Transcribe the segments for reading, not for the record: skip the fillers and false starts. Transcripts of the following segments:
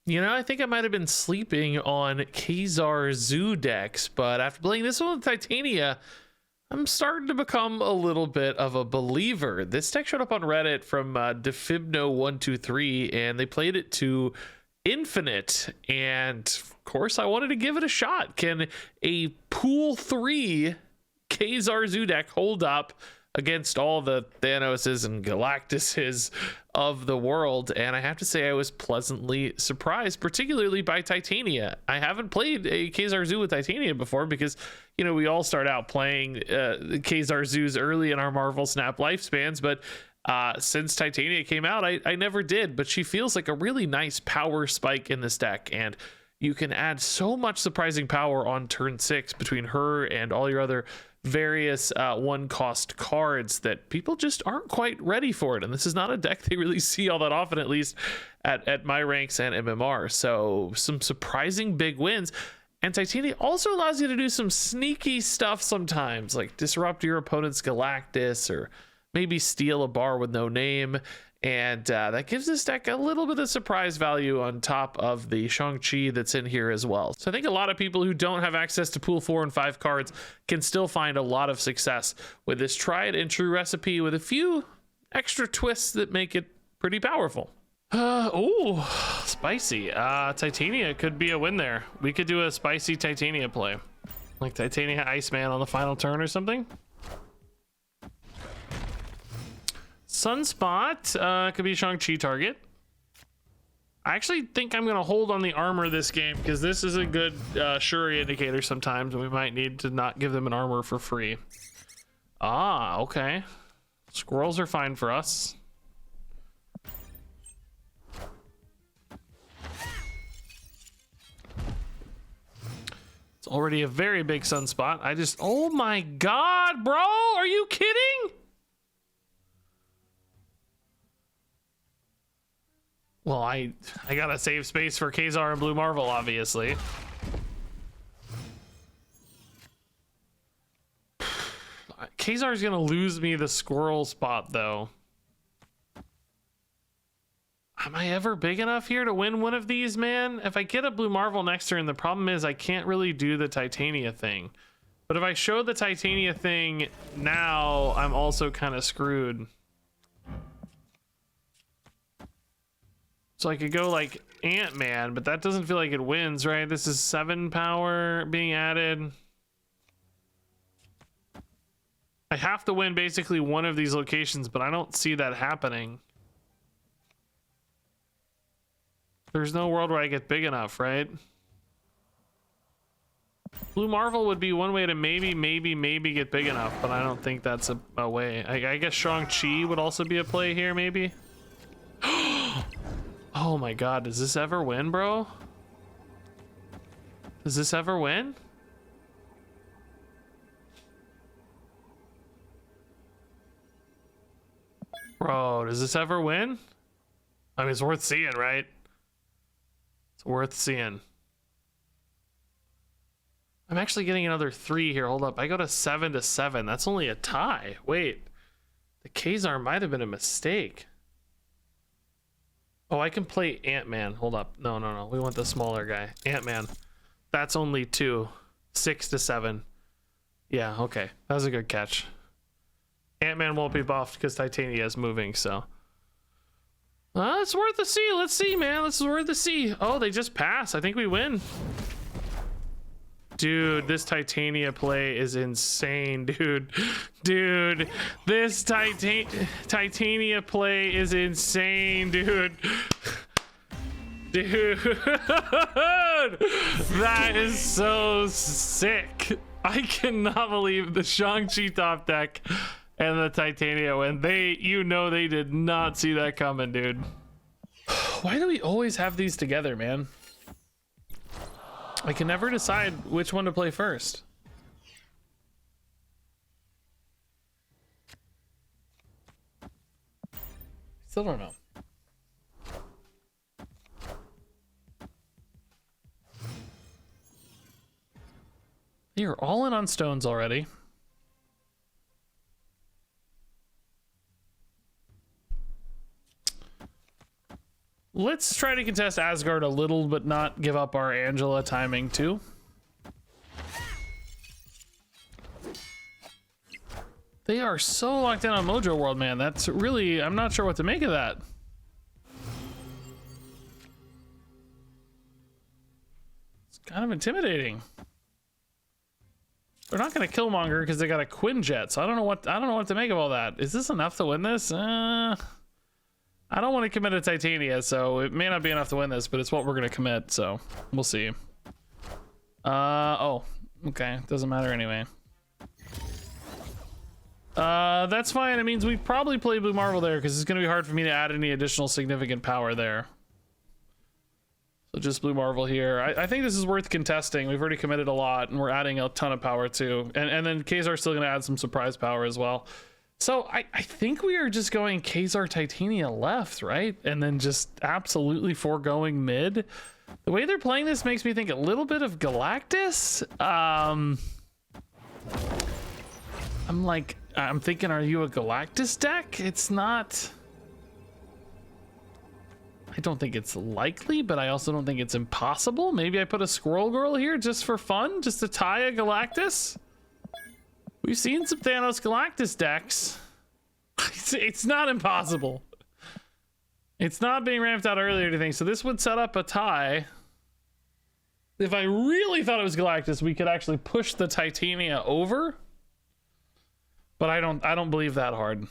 You know, I think I might have been sleeping on Ka-Zar Zoo decks, but after playing this one with Titania, I'm starting to become a little bit of a believer. This deck showed up on Reddit from Defibno123, and they played it to infinite, and of course I wanted to give it a shot. Can a pool 3 Ka-Zar Zoo deck hold up against all the Thanoses and Galactuses of the world? And I have to say I was pleasantly surprised, particularly by Titania. I haven't played a Ka-Zar Zoo with Titania before because, you know, we all start out playing Ka-Zar Zoos early in our Marvel Snap lifespans, but since Titania came out, I never did. But she feels like a really nice power spike in this deck, and you can add so much surprising power on turn 6 between her and all your other various one cost cards that people just aren't quite ready for it. And this is not a deck they really see all that often, at least at my ranks and MMR. So some surprising big wins. And Titania also allows you to do some sneaky stuff sometimes, like disrupt your opponent's Galactus or maybe steal a bar with no name. And that gives this deck a little bit of surprise value on top of the Shang-Chi that's in here as well. So I think a lot of people who don't have access to pool 4 and 5 cards can still find a lot of success with this tried and true recipe with a few extra twists that make it pretty powerful. Oh, spicy. Titania could be a win there. We could do a spicy Titania play. Like Titania Iceman on the final turn or something. Sunspot could be Shang-Chi target. I actually think I'm going to hold on the armor this game because this is a good Shuri indicator sometimes, and we might need to not give them an armor for free. Ah, okay. Squirrels are fine for us. It's already a very big sunspot. Oh my God, bro, are you kidding? Well, I gotta save space for Ka-Zar and Blue Marvel, obviously. Ka-Zar's gonna lose me the squirrel spot, though. Am I ever big enough here to win one of these, man? If I get a Blue Marvel next turn, the problem is I can't really do the Titania thing. But if I show the Titania thing now, I'm also kind of screwed. So I could go like Ant-Man, but that doesn't feel like it wins, right? This is 7 power being added. I have to win basically one of these locations, but I don't see that happening. There's no world where I get big enough, right? Blue Marvel would be one way to maybe get big enough, but I don't think that's a way. I guess Shang-Chi would also be a play here, maybe. Oh my God, does this ever win, bro? Does this ever win? Bro, does this ever win? I mean, it's worth seeing, right? It's worth seeing. I'm actually getting another 3 here. Hold up. I go to 7-7. That's only a tie. Wait. The Ka-Zar might have been a mistake. Oh, I can play Ant-Man. Hold up. No. We want the smaller guy. Ant-Man. That's only 2. 6-7. Yeah, okay. That was a good catch. Ant-Man won't be buffed because Titania is moving, so. It's worth a see. Let's see, man. This is worth a see. Oh, they just pass. I think we win. Dude, this Titania play is insane, dude. Dude, this Titania play is insane, dude. Dude, that is so sick. I cannot believe the Shang-Chi top deck and the Titania win. They did not see that coming, dude. Why do we always have these together, man? I can never decide which one to play first. Still don't know. You're all in on stones already. let's try to contest Asgard a little, but not give up our Angela timing too. They are so locked in on Mojo World, man. That's really, I'm not sure what to make of that. It's kind of intimidating. They're not going to Killmonger because they got a Quinjet, so I don't know what to make of all that. Is this enough to win this? I don't want to commit to Titania, so it may not be enough to win this, but it's what we're going to commit, so we'll see. Oh, okay. Doesn't matter anyway. That's fine. It means we probably play Blue Marvel there because it's going to be hard for me to add any additional significant power there. So just Blue Marvel here. I think this is worth contesting. We've already committed a lot, and we're adding a ton of power too. And then Ka-Zar's still going to add some surprise power as well. So I think we are just going Ka-Zar Titania left, right? And then just absolutely foregoing mid. The way they're playing this makes me think a little bit of Galactus. I'm thinking, are you a Galactus deck? It's not... I don't think it's likely, but I also don't think it's impossible. Maybe I put a Squirrel Girl here just for fun, just to tie a Galactus. We've seen some Thanos Galactus decks. It's not impossible. It's not being ramped out earlier or anything, so this would set up a tie. If I really thought it was Galactus, we could actually push the Titania over. But I don't believe that hard.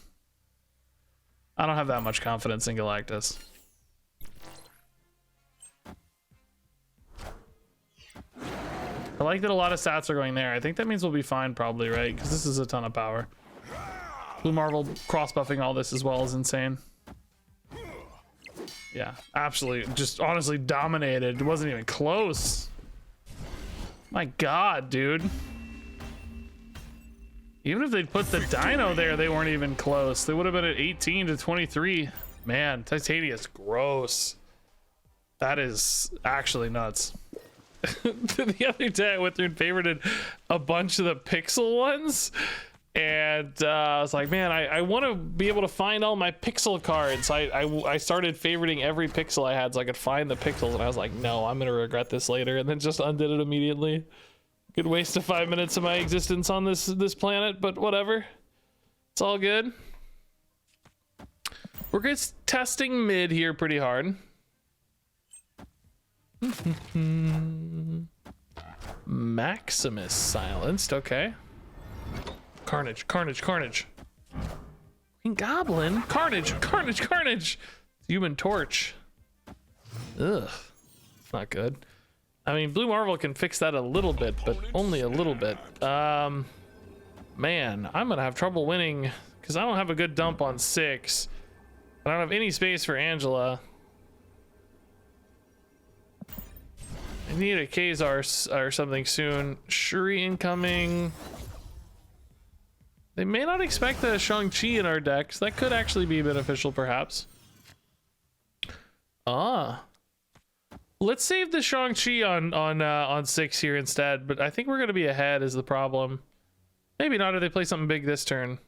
I don't have that much confidence in Galactus. I like that a lot of stats are going there. I think that means we'll be fine probably, right? Because this is a ton of power. Blue Marvel cross-buffing all this as well is insane. Yeah, absolutely. Just honestly dominated. It wasn't even close. My God, dude. Even if they'd put the Dino there, they weren't even close. They would have been at 18 to 23. Man, Titania's gross. That is actually nuts. The other day I went through and favorited a bunch of the pixel ones, and I was like, man, I want to be able to find all my pixel cards. I started favoriting every pixel I had so I could find the pixels, and I was like, no, I'm gonna regret this later, and then just undid it immediately. Good waste of 5 minutes of my existence on this planet, but whatever, it's all good. We're just testing mid here pretty hard. Maximus silenced. Okay. Carnage, carnage, carnage. Green Goblin. Carnage, carnage, carnage. Human Torch. Ugh. Not good. I mean, Blue Marvel can fix that a little bit, but only a little bit. Man, I'm gonna have trouble winning because I don't have a good dump on 6. I don't have any space for Angela. I need a Ka-Zar or something soon. Shuri incoming. They may not expect a Shang-Chi in our decks. That could actually be beneficial, perhaps. Ah. Let's save the Shang-Chi on 6 here instead, but I think we're going to be ahead is the problem. Maybe not if they play something big this turn.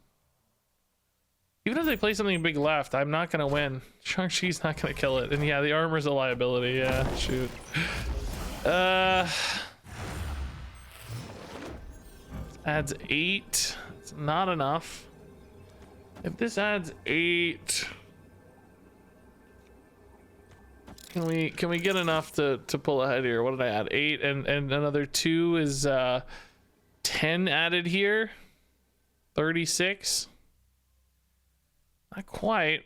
Even if they play something big left, I'm not going to win. Shang-Chi's not going to kill it. And yeah, the armor's a liability. Yeah, shoot. Adds 8. It's not enough. If this adds 8, can we get enough to pull ahead here? What did I add? 8 and another 2 is 10 added here. 36. Not quite.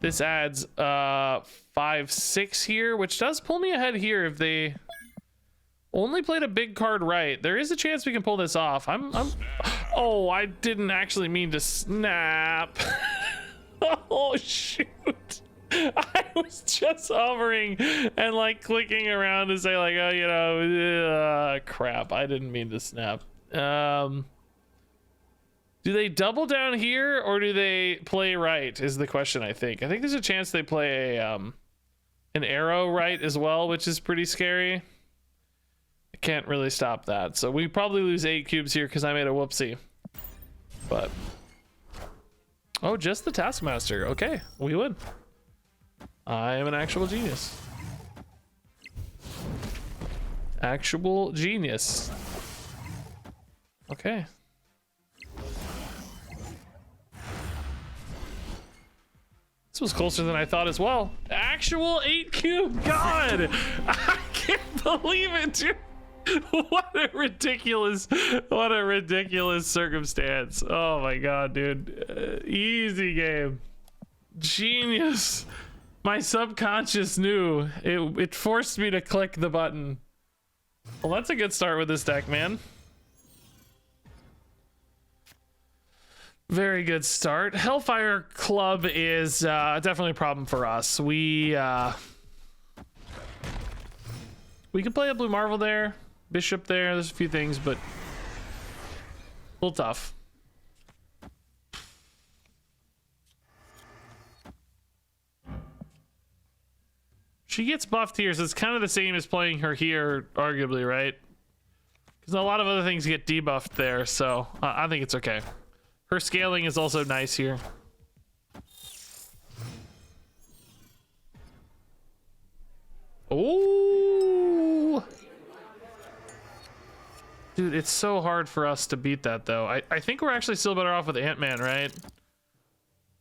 This adds 5, 6 here, which does pull me ahead here if they only played a big card right. There is a chance we can pull this off. Oh, I didn't actually mean to snap. Oh, shoot. I was just hovering and like clicking around to say like, oh, you know, crap. I didn't mean to snap. Do they double down here or do they play right is the question, I think. I think there's a chance they play an arrow right as well, which is pretty scary. I can't really stop that. So we probably lose 8 cubes here because I made a whoopsie. But... oh, just the Taskmaster. Okay, we win. I am an actual genius. Actual genius. Okay. This was closer than I thought as well. Actual 8 cube. God, I can't believe it, dude. What a ridiculous circumstance. Oh my God, dude. Easy game. Genius. My subconscious knew. It forced me to click the button. Well, that's a good start with this deck, man. Very good start. Hellfire Club is definitely a problem for us. We can play a Blue Marvel there, Bishop there. There's a few things, but a little tough. She gets buffed here, so it's kind of the same as playing her here, arguably, right? Because a lot of other things get debuffed there, so I think it's okay. Her scaling is also nice here. Oh, dude, it's so hard for us to beat that, though. I think we're actually still better off with Ant-Man, right?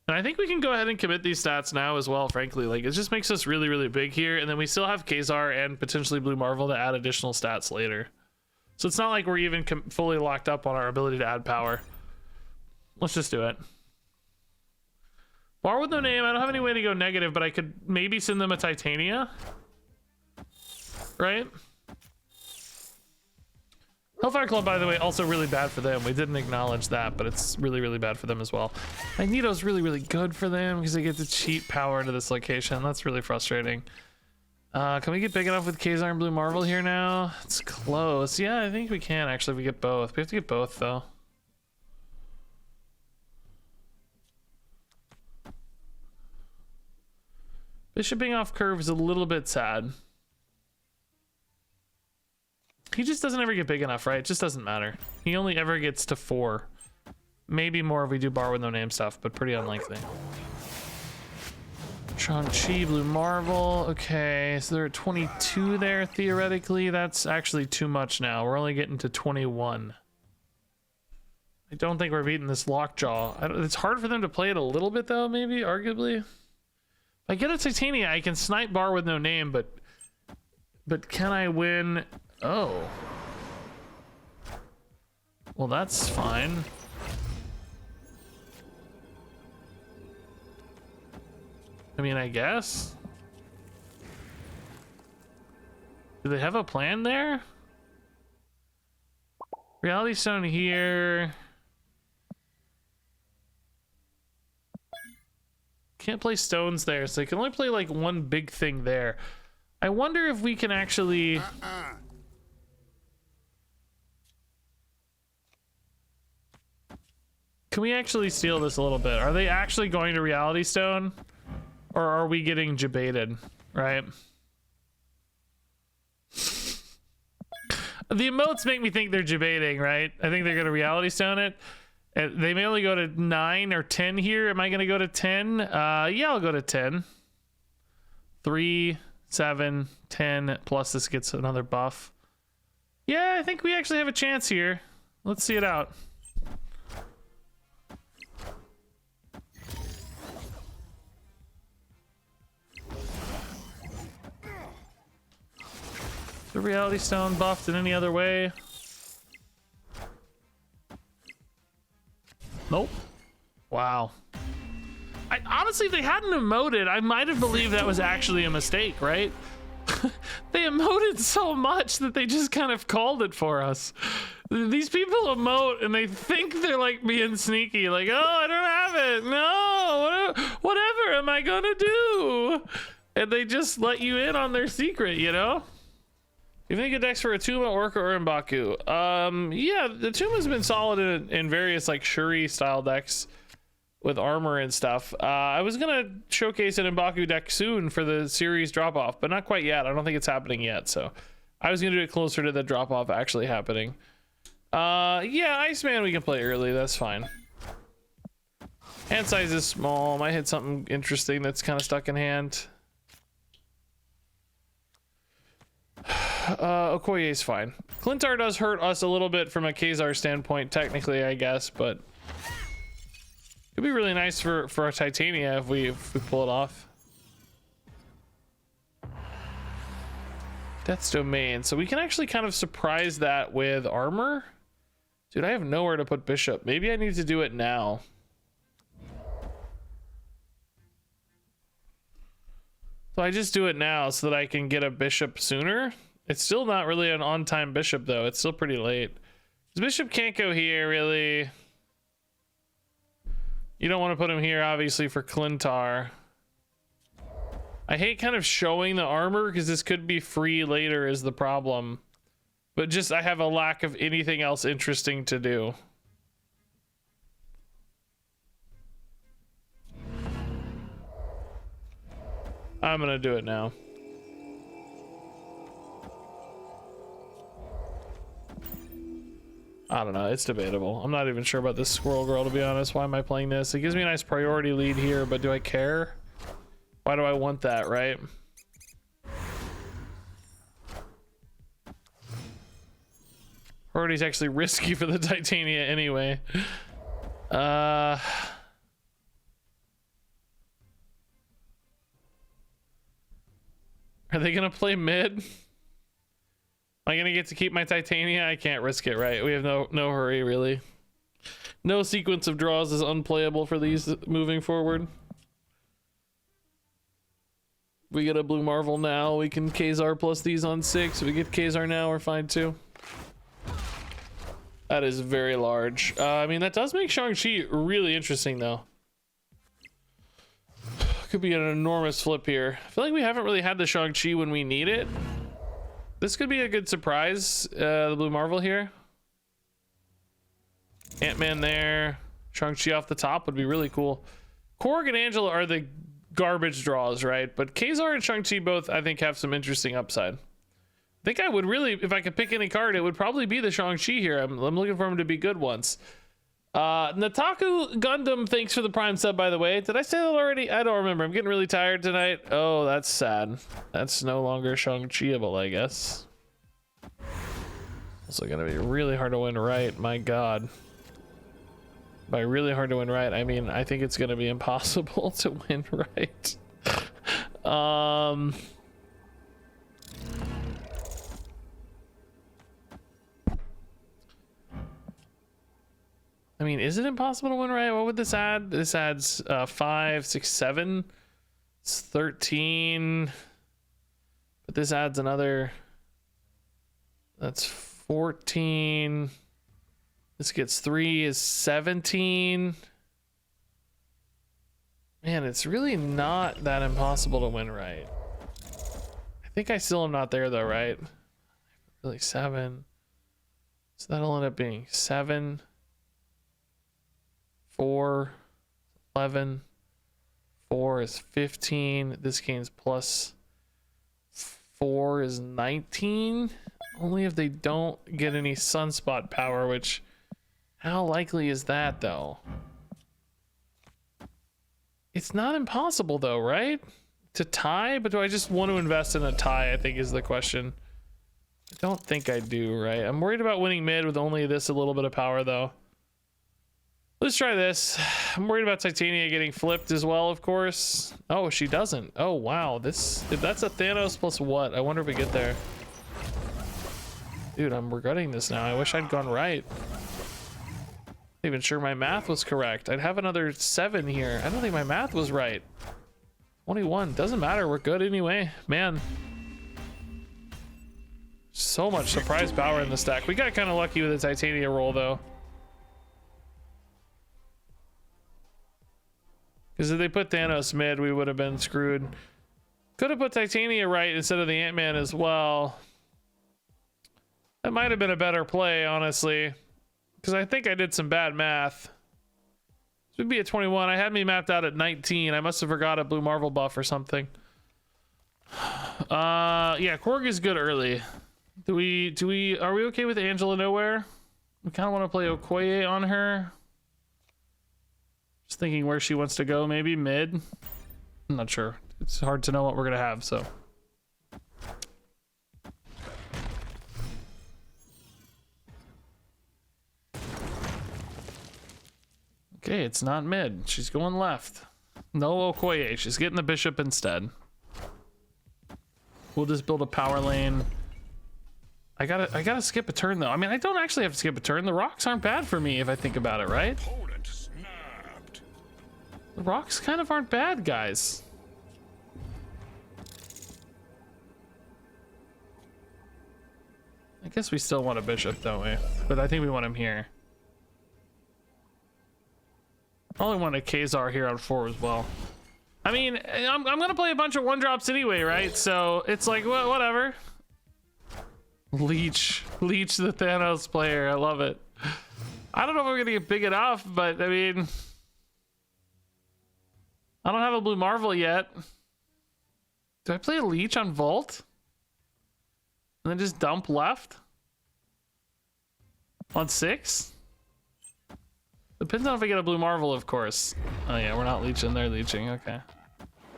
And I think we can go ahead and commit these stats now as well, frankly. Like, it just makes us really, really big here. And then we still have Ka-Zar and potentially Blue Marvel to add additional stats later. So it's not like we're even fully locked up on our ability to add power. Let's just do it. Bar with no name. I don't have any way to go negative, but I could maybe send them a Titania. Right? Hellfire Club, by the way, also really bad for them. We didn't acknowledge that, but it's really, really bad for them as well. Magneto's really, really good for them because they get to cheat power into this location. That's really frustrating. Can we get big enough with Ka-Zar and Blue Marvel here now? It's close. Yeah, I think we can, actually, if we get both. We have to get both, though. Bishop being off curve is a little bit sad. He just doesn't ever get big enough, right? It just doesn't matter. He only ever gets to 4. Maybe more if we do bar with no name stuff, but pretty unlikely. Shang-Chi, Blue Marvel. Okay, so they're at 22 there, theoretically. That's actually too much now. We're only getting to 21. I don't think we're beating this Lockjaw. It's hard for them to play it a little bit, though, maybe, arguably. If I get a Titania, I can snipe bar with no name, but can I win? Oh. Well, that's fine. I mean, I guess. Do they have a plan there? Reality Stone here. Can't play stones there, so they can only play like one big thing there. I wonder if we can actually... Can we actually steal this a little bit? Are they actually going to Reality Stone? Or are we getting debated, right? The emotes make me think they're debating, right? I think they're going to Reality Stone it. They may only go to 9 or 10 here. Am I going to go to 10? Yeah, I'll go to 10. 3, 7, 10, plus this gets another buff. Yeah, I think we actually have a chance here. Let's see it out. The Reality Stone buffed in any other way? Nope. Wow. Honestly, if they hadn't emoted, I might have believed that was actually a mistake, right? They emoted so much that they just kind of called it for us. These people emote and they think they're like being sneaky, like, oh, I don't have it. No, whatever am I gonna do? And they just let you in on their secret, you know? You think a deck's for a Tuma, Orca, or M'Baku? Yeah, the Tuma's been solid in various like Shuri style decks with armor and stuff. I was gonna showcase an M'Baku deck soon for the series drop off, but not quite yet. I don't think it's happening yet, so I was gonna do it closer to the drop off actually happening. Yeah, Iceman we can play early. That's fine. Hand size is small. Might hit something interesting that's kind of stuck in hand. Okoye's fine. Clintar does hurt us a little bit from a Ka-Zar standpoint, technically, I guess, but it'd be really nice for a Titania if we pull it off. Death's Domain, so we can actually kind of surprise that with armor. Dude, I have nowhere to put Bishop. Maybe I need to do it now. So I just do it now so that I can get a Bishop sooner. It's still not really an on-time Bishop, though. It's still pretty late. This Bishop can't go here, really. You don't want to put him here, obviously, for Clintar. I hate kind of showing the armor because this could be free later is the problem. But just I have a lack of anything else interesting to do. I'm gonna do it now. I don't know, it's debatable. I'm not even sure about this Squirrel Girl, to be honest. Why am I playing this? It gives me a nice priority lead here, but do I care? Why do I want that, right? Priority's actually risky for the Titania anyway. Are they gonna play mid? Am I gonna get to keep my Titania? I can't risk it, right? We have no hurry, really. No sequence of draws is unplayable for these moving forward. We get a Blue Marvel now. We can Ka-Zar plus these on 6. If we get Ka-Zar now, we're fine too. That is very large. I mean, that does make Shang-Chi really interesting, though. Could be an enormous flip here. I feel like we haven't really had the Shang-Chi when we need it. This could be a good surprise, the Blue Marvel here. Ant-Man there. Shang-Chi off the top would be really cool. Korg and Angela are the garbage draws, right? But Ka-Zar and Shang-Chi both, I think, have some interesting upside. I think I would really, if I could pick any card, it would probably be the Shang-Chi here. I'm looking for him to be good once. Nataku Gundam, thanks for the Prime sub, by the way. Did I say that already? I don't remember. I'm getting really tired tonight. Oh, that's sad. That's no longer Shang-Chi-able, I guess. Also gonna be really hard to win right. My God. By really hard to win right, I mean, I think it's gonna be impossible to win right. I mean, is it impossible to win right? What would this add? This adds 5, 6, 7. It's 13. But this adds another. That's 14. This gets 3 is 17. Man, it's really not that impossible to win right. I think I still am not there though, right? Really 7. So that'll end up being 7. 4, 11, 4 is 15. This game's plus 4 is 19. Only if they don't get any sunspot power, which, how likely is that though? It's not impossible though, right? To tie, but do I just want to invest in a tie, I think is the question. I don't think I do, right? I'm worried about winning mid with only this a little bit of power though. Let's try this. I'm worried about Titania getting flipped as well, of course. Oh, she doesn't. Oh, wow. This, if that's a Thanos plus what? I wonder if we get there. Dude, I'm regretting this now. I wish I'd gone right. Not even sure my math was correct. I'd have another 7 here. I don't think my math was right. 21. Doesn't matter. We're good anyway. Man. So much surprise power in the stack. We got kind of lucky with the Titania roll, though. Because if they put Thanos mid, we would have been screwed. Could have put Titania right instead of the Ant-Man as well. That might have been a better play, honestly. Because I think I did some bad math. This would be a 21. I had me mapped out at 19. I must have forgot a Blue Marvel buff or something. Yeah, Korg is good early. Are we okay with Angela Nowhere? We kind of want to play Okoye on her. Just thinking where she wants to go, maybe mid. I'm not sure. It's hard to know what we're gonna have, so. Okay, it's not mid. She's going left. No Okoye. She's getting the bishop instead. We'll just build a power lane. I gotta skip a turn though. I mean, I don't actually have to skip a turn. The rocks aren't bad for me if I think about it, right? The rocks kind of aren't bad, guys. I guess we still want a bishop, don't we? But I think we want him here. Probably want a Ka-Zar here on 4 as well. I mean, I'm gonna play a bunch of 1-drops anyway, right? So it's like, well, whatever. Leech the Thanos player. I love it. I don't know if we're gonna get big enough, but I mean, I don't have a blue Marvel yet. Do I play a Leech on Vault? And then just dump left? On 6? Depends on if I get a blue Marvel, of course. Oh yeah, we're not leeching, they're leeching, okay.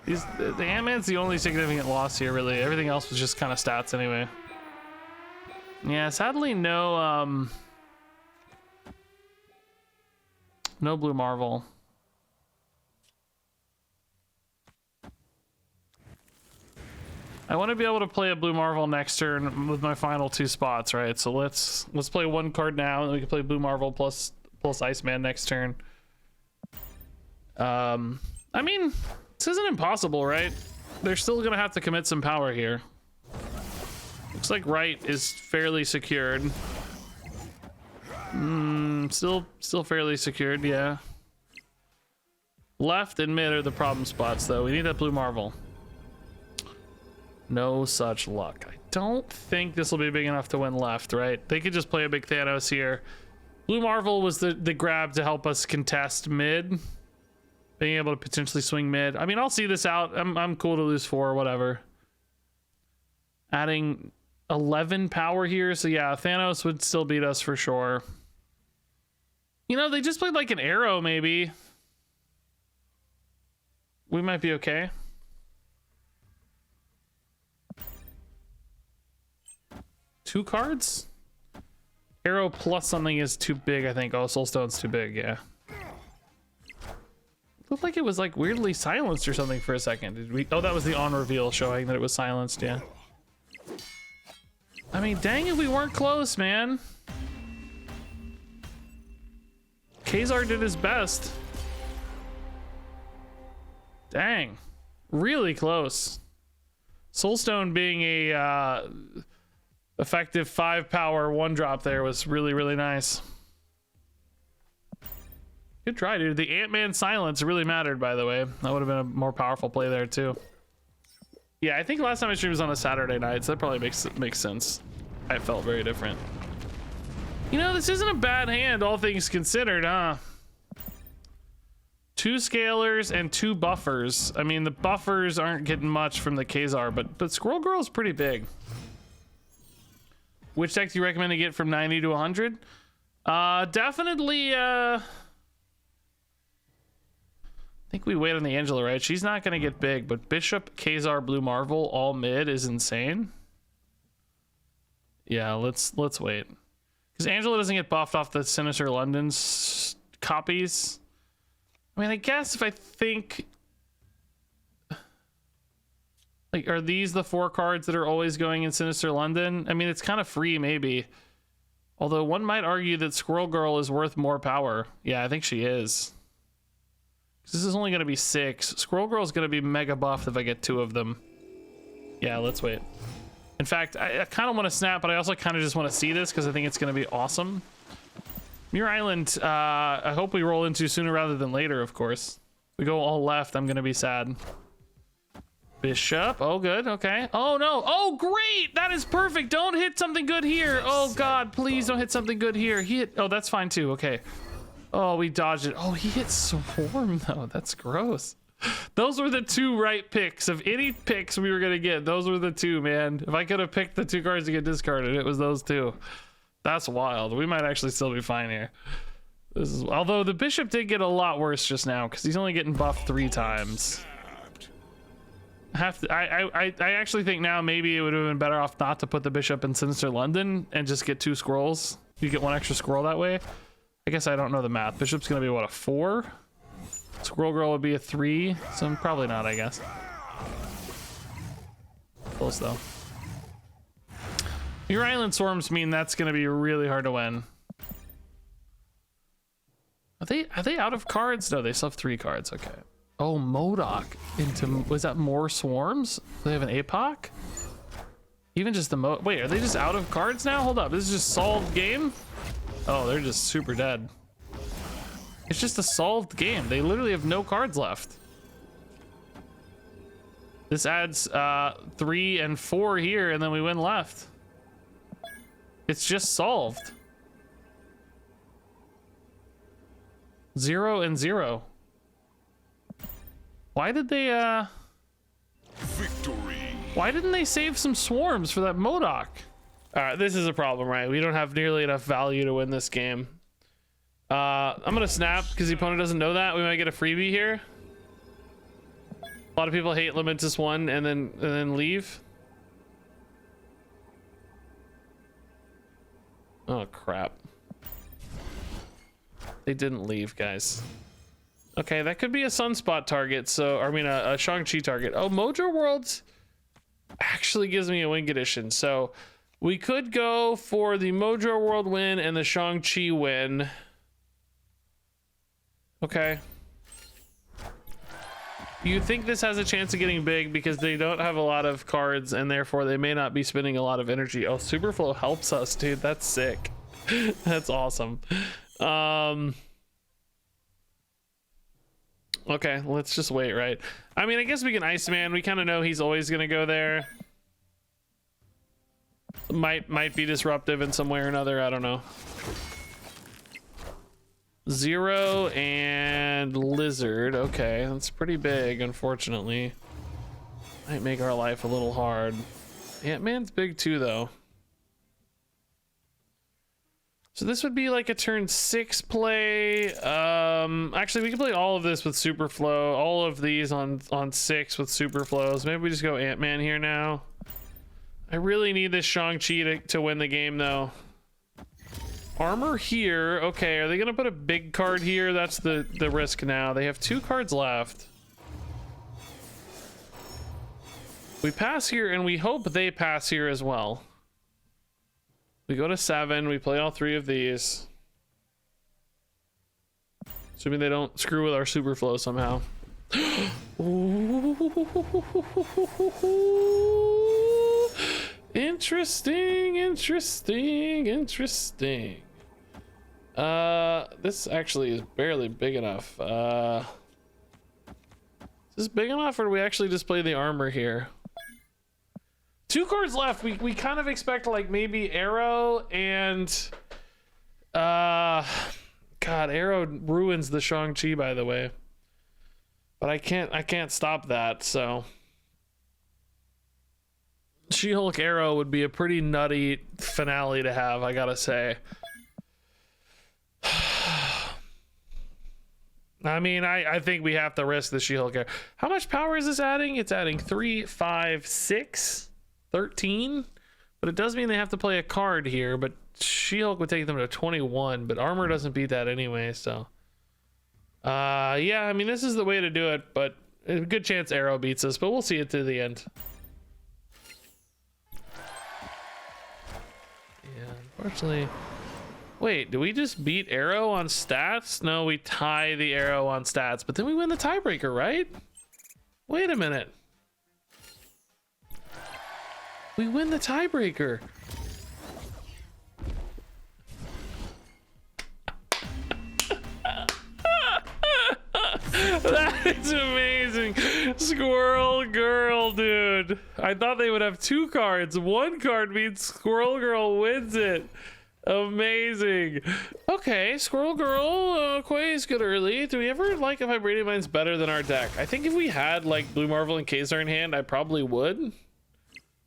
The Ant-Man's the only significant loss here, really. Everything else was just kind of stats anyway. Yeah, sadly no blue Marvel. I want to be able to play a blue Marvel next turn with my final 2 spots, right? So let's play 1 card now, and we can play blue Marvel plus Iceman next turn. I mean, this isn't impossible, right? They're still gonna have to commit some power here. Looks like right is fairly secured. Still fairly secured, yeah. Left and mid are the problem spots, though. We need that blue Marvel. No such luck. I don't think this will be big enough to win left, right? They could just play a big Thanos here. Blue Marvel was the grab to help us contest mid. Being able to potentially swing mid. I mean, I'll see this out. I'm cool to lose 4, whatever. Adding 11 power here. So yeah, Thanos would still beat us for sure. You know, they just played like an arrow, maybe. We might be okay. Two cards? Arrow plus something is too big, I think. Oh, Soulstone's too big, yeah. Looked like it was like weirdly silenced or something for a second. Did we? Oh, that was the on reveal showing that it was silenced, yeah. I mean, dang if we weren't close, man. Ka-Zar did his best. Dang. Really close. Soulstone being a effective 5 power 1-drop there was really, really nice. Good try, dude. The Ant-Man silence really mattered, by the way. That would have been a more powerful play there, too. Yeah, I think last time I streamed was on a Saturday night, so that probably makes sense. I felt very different. You know, this isn't a bad hand, all things considered, huh? 2 scalers and 2 buffers. I mean, the buffers aren't getting much from the Ka-Zar, but Squirrel Girl's pretty big. Which deck do you recommend to get from 90 to 100? Definitely, I think we wait on the Angela, right? She's not gonna get big, but Bishop, Ka-Zar, Blue Marvel, all mid is insane. Yeah, let's wait. Because Angela doesn't get buffed off the Sinister London's copies. I mean, I guess if I think... Like, are these the 4 cards that are always going in Sinister London? I mean, it's kind of free, maybe. Although one might argue that Squirrel Girl is worth more power. Yeah, I think she is. This is only going to be 6. Squirrel Girl is going to be mega buffed if I get 2 of them. Yeah, let's wait. In fact, I kind of want to snap, but I also kind of just want to see this because I think it's going to be awesome. Muir Island, I hope we roll into sooner rather than later, of course. If we go all left, I'm going to be sad. Bishop. Oh, good. Okay. Oh, no. Oh, great. That is perfect. Don't hit something good here. Oh, God. Please don't hit something good here. He hit... Oh, that's fine, too. Okay. Oh, we dodged it. Oh, he hit Swarm, though. That's gross. Those were the 2 right picks. Of any picks we were going to get, those were the 2, man. If I could have picked the 2 cards to get discarded, it was those 2. That's wild. We might actually still be fine here. This is... Although the Bishop did get a lot worse just now, because he's only getting buffed 3 times. I actually think now maybe it would have been better off not to put the Bishop in Sinister London and just get 2 scrolls. You get 1 extra scroll that way. I guess I don't know the math. Bishop's gonna be what, a 4? Squirrel Girl would be a 3, so probably not, I guess. Close though. Your Island Swarms mean that's gonna be really hard to win. Are they out of cards? No, they still have 3 cards. Okay. Oh, Modok into, was that more swarms? Do they have an APOC? Even just the wait, are they just out of cards now? Hold up, this is just solved game? Oh, they're just super dead. It's just a solved game. They literally have no cards left. This adds 3 and 4 here, and then we win left. It's just solved. 0 and 0. Why did they Victory. why didn't they save some swarms for that Modok? Alright, this is a problem, right? We don't have nearly enough value to win this game. I'm gonna snap because the opponent doesn't know that. We might get a freebie here. A lot of people hate Lamentus 1 and then leave. Oh crap. They didn't leave, guys. Okay, that could be a Sunspot target, so, I mean a Shang-Chi target. Oh, Mojo Worlds actually gives me a win condition, so we could go for the Mojo World win and the Shang-Chi win. Okay. You think this has a chance of getting big because they don't have a lot of cards and therefore they may not be spending a lot of energy. Oh, Superflow helps us, dude. That's sick. That's awesome. Okay, let's just wait, right? I mean, I guess we can Iceman. We kind of know he's always gonna go there. Might be disruptive in some way or another. I don't know. 0 and Lizard. Okay, that's pretty big, unfortunately. Might make our life a little hard. Ant-Man's big too, though. So this would be like a turn 6 play. Actually, we can play all of this with Superflow. All of these on 6 with Superflows. Maybe we just go Ant-Man here now. I really need this Shang-Chi to win the game, though. Armor here. Okay, are they gonna put a big card here? That's the risk now. They have 2 cards left. We pass here and we hope they pass here as well. We go to 7, we play all 3 of these. Assuming they don't screw with our Superflow somehow. Interesting, interesting, interesting. This actually is barely big enough. Is this big enough, or do we actually just play the armor here? 2 cards left. We kind of expect like maybe Arrow and God, Arrow ruins the Shang-Chi, by the way. But I can't stop that, so She-Hulk Arrow would be a pretty nutty finale to have, I gotta say. I mean, I think we have to risk the She-Hulk Arrow. How much power is this adding? It's adding 3, 5, 6, 13. But it does mean they have to play a card here, but She-Hulk would take them to 21, but armor doesn't beat that anyway, so. Yeah, I mean, this is the way to do it, but a good chance Arrow beats us, but we'll see it to the end. Unfortunately, wait, do we just beat Arrow on stats? No, we tie the Arrow on stats, but then we win the tiebreaker, right? Wait a minute. We win the tiebreaker. That is amazing. Squirrel Girl, dude. I thought they would have 2 cards. 1 card means Squirrel Girl wins it. Amazing. Okay, Squirrel Girl, Quay's good early. Do we ever like if Vibranium Mine's better than our deck? I think if we had like Blue Marvel and Ka-Zar in hand, I probably would.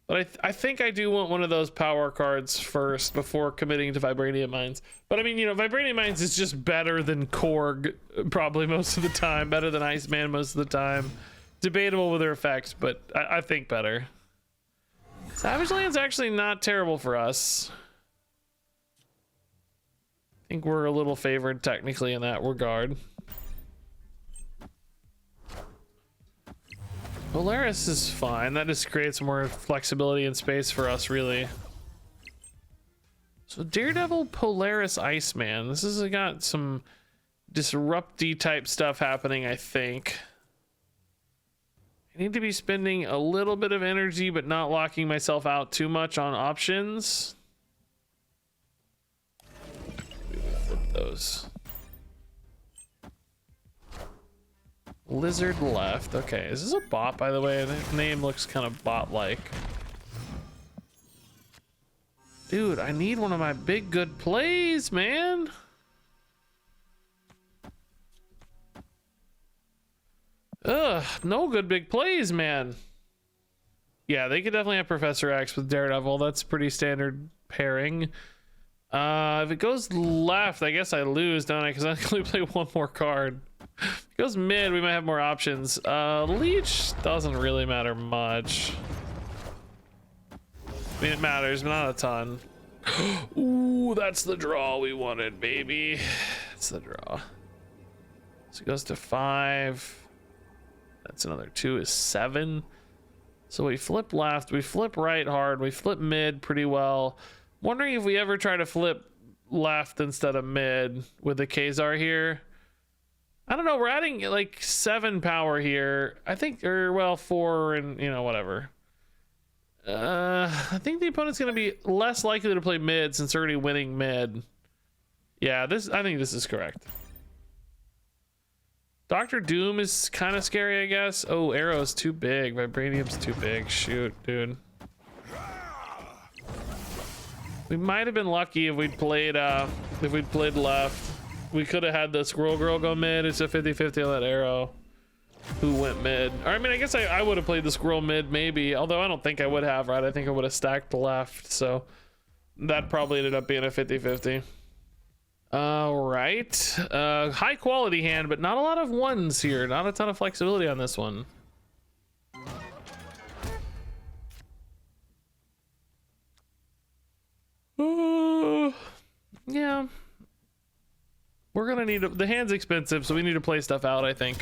But I think I do want one of those power cards first before committing to Vibranium Mines. But I mean, you know, Vibranium Mines is just better than Korg probably most of the time, better than Iceman most of the time. Debatable with their effects, but I think better. Savage Land's actually not terrible for us. I think we're a little favored technically in that regard. Polaris is fine. That just creates more flexibility and space for us, really. So Daredevil, Polaris, Iceman. This has got some disrupty type stuff happening, I think. I need to be spending a little bit of energy, but not locking myself out too much on options. Flip those. Lizard left. Okay, is this a bot, by the way? The name looks kind of bot-like. Dude, I need one of my big good plays, man. Ugh, no good big plays, man. Yeah, they could definitely have Professor X with Daredevil. That's pretty standard pairing. If it goes left, I guess I lose, don't I? Because I can only play one more card. If it goes mid, we might have more options. Leech doesn't really matter much. I mean, it matters, but not a ton. Ooh, that's the draw we wanted, baby. That's the draw. So it goes to 5. That's another 2 is 7. So we flip left, we flip right hard, we flip mid pretty well. Wondering if we ever try to flip left instead of mid with the Ka-Zar here. I don't know, we're adding like 7 power here. I think, or well, 4 and, you know, whatever. I think the opponent's going to be less likely to play mid since they're already winning mid. Yeah, I think this is correct. Dr. Doom is kind of scary, I guess. Oh, Arrow's too big. Vibranium's too big. Shoot, dude. We might have been lucky if we'd played left. We could have had the Squirrel Girl go mid. It's a 50-50 on that Arrow. Who went mid? Or, I mean, I guess I would have played the Squirrel mid, maybe. Although I don't think I would have, right? I think I would have stacked left. So that probably ended up being a 50-50. All right. High quality hand, but not a lot of ones here. Not a ton of flexibility on this one. Yeah. We're gonna need the hand's expensive, so we need to play stuff out, I think.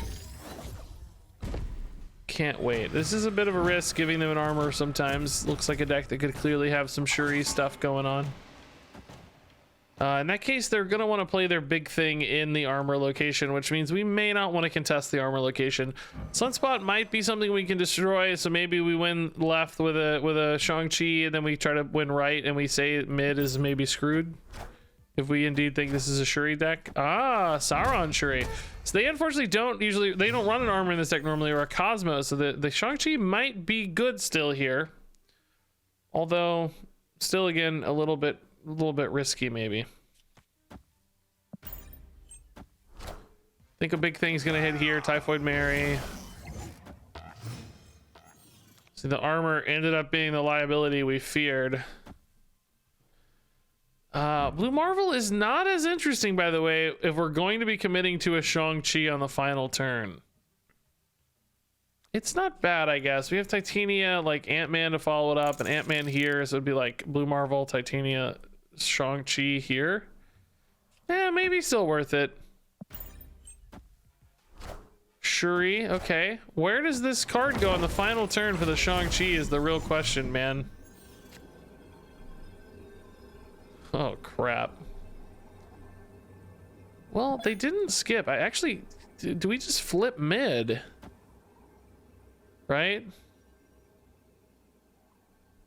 Can't wait. This is a bit of a risk giving them an armor sometimes. Looks like a deck that could clearly have some Shuri stuff going on. In that case, they're gonna want to play their big thing in the armor location, which means we may not want to contest the armor location. Sunspot might be something we can destroy, so maybe we win left with a Shang-Chi, and then we try to win right, and we say mid is maybe screwed. If we indeed think this is a Shuri deck. Ah, Sauron Shuri. So they unfortunately they don't run an armor in this deck normally, or a Cosmo, so the Shang-Chi might be good still here. Although, still again, a little bit risky maybe. Think a big thing's gonna hit here, Typhoid Mary. See, the armor ended up being the liability we feared. Blue Marvel is not as interesting, by the way, if we're going to be committing to a Shang-Chi on the final turn. It's not bad, I guess. We have Titania, like Ant-Man to follow it up, and Ant-Man here, so it'd be like Blue Marvel, Titania, Shang-Chi here. Yeah, maybe still worth it. Shuri, okay. Where does this card go on the final turn for the Shang-Chi is the real question, man. Oh, crap. Well, they didn't skip. I actually... Do we just flip mid? Right?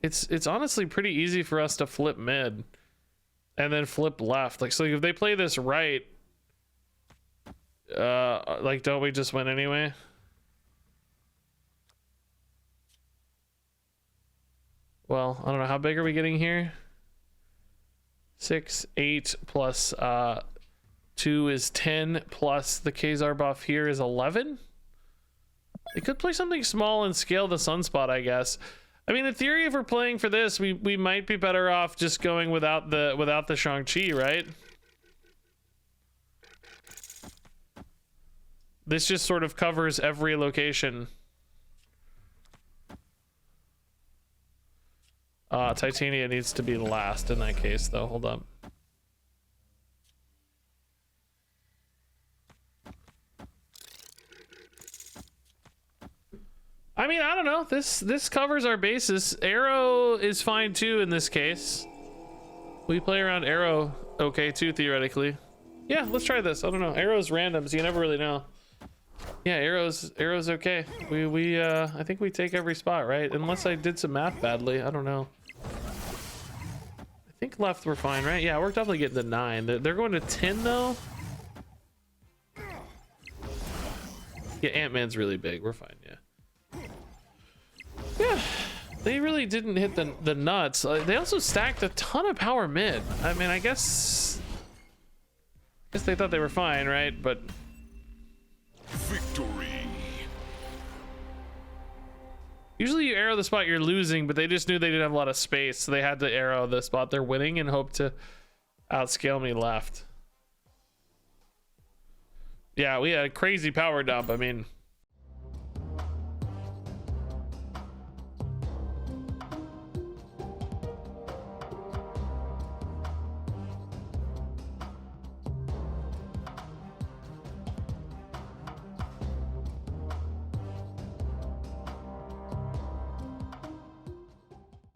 It's honestly pretty easy for us to flip mid. And then flip left. Like, so if they play this right... like, don't we just win anyway? Well, I don't know. How big are we getting here? 6, 8 plus 2 is 10, plus the Ka-Zar buff here is 11. They could play something small and scale the Sunspot, I guess. I mean, in theory, if we're playing for this, we might be better off just going without the Shang-Chi, right? This just sort of covers every location. Titania needs to be last in that case, though. Hold up. I mean, I don't know. This covers our bases. Arrow is fine too in this case. We play around arrow okay too, theoretically. Yeah, let's try this. I don't know. Arrow's random, so you never really know. Yeah, arrow's okay. We I think we take every spot, right? Unless I did some math badly. I don't know. I think left we're fine, right? Yeah, we're definitely getting to 9. They're going to 10 though. Yeah, Ant-Man's really big. We're fine, yeah. Yeah, they really didn't hit the nuts. They also stacked a ton of power mid. I mean, I guess they thought they were fine, right? But Victory. usually you arrow the spot you're losing, but they just knew they didn't have a lot of space, so they had to arrow the spot they're winning and hope to outscale me left. Yeah, we had a crazy power dump. I mean,